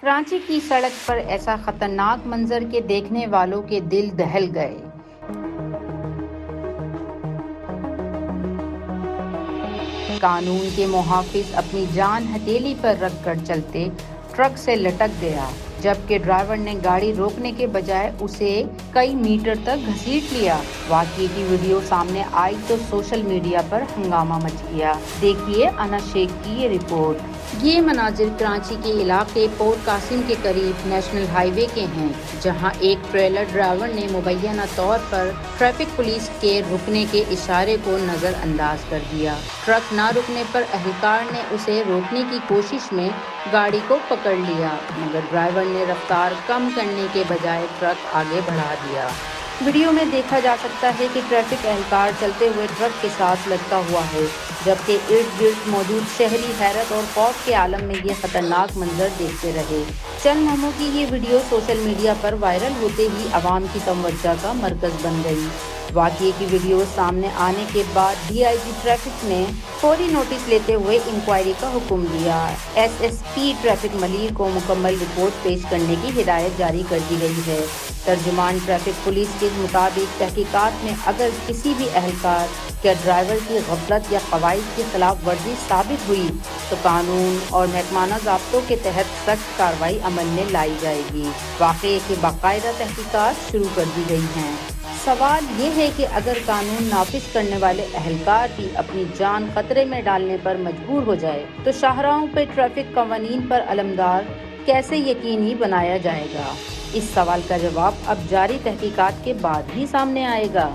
کراچی کی سڑک پر ایسا خطرناک منظر کہ دیکھنے والوں کے دل دہل گئے۔ قانون کے محافظ اپنی جان ہتھیلی پر رکھ کر چلتے ٹرک سے لٹک گیا، جبکہ ڈرائیور نے گاڑی روکنے کے بجائے اسے کئی میٹر تک گھسیٹ لیا۔ واقعے کی ویڈیو سامنے آئی تو سوشل میڈیا پر ہنگامہ مچ گیا۔ دیکھیے انا شیخ کی یہ رپورٹ۔ یہ مناظر کراچی کے علاقے پورٹ قاسم کے قریب نیشنل ہائی وے کے ہیں، جہاں ایک ٹریلر ڈرائیور نے مبینہ طور پر ٹریفک پولیس کے رکنے کے اشارے کو نظر انداز کر دیا۔ ٹرک نہ رکنے پر اہلکار نے اسے روکنے کی کوشش میں گاڑی کو پکڑ لیا، مگر ڈرائیور نے رفتار کم کرنے کے بجائے ٹرک آگے بڑھا دیا۔ ویڈیو میں دیکھا جا سکتا ہے کہ ٹریفک اہلکار چلتے ہوئے ٹرک کے ساتھ لٹکا ہوا ہے، جبکہ ارد گرد موجود شہری حیرت اور خوف کے عالم میں یہ خطرناک منظر دیکھتے رہے۔ چند لمحوں کی یہ ویڈیو سوشل میڈیا پر وائرل ہوتے ہی عوام کی توجہ کا مرکز بن گئی۔ واقعے کی ویڈیو سامنے آنے کے بعد ڈی آئی جی ٹریفک نے فوری نوٹس لیتے ہوئے انکوائری کا حکم دیا۔ S S P traffic Malir کو مکمل رپورٹ پیش کرنے کی ہدایت جاری کر دی گئی ہے۔ ترجمان ٹریفک پولیس کے مطابق تحقیقات میں اگر کسی بھی اہلکار یا ڈرائیور کی غفلت یا قواعد کی خلاف ورزی ثابت ہوئی تو قانون اور محکمانہ ضابطوں کے تحت سخت کارروائی عمل میں لائی جائے گی۔ واقعے کی باقاعدہ تحقیقات شروع کر دی گئی ہیں۔ سوال یہ ہے کہ اگر قانون نافذ کرنے والے اہلکار بھی اپنی جان خطرے میں ڈالنے پر مجبور ہو جائے تو شاہراہوں پہ ٹریفک قوانین پر علمبردار کیسے یقینی بنایا جائے گا؟ اس سوال کا جواب اب جاری تحقیقات کے بعد ہی سامنے آئے گا۔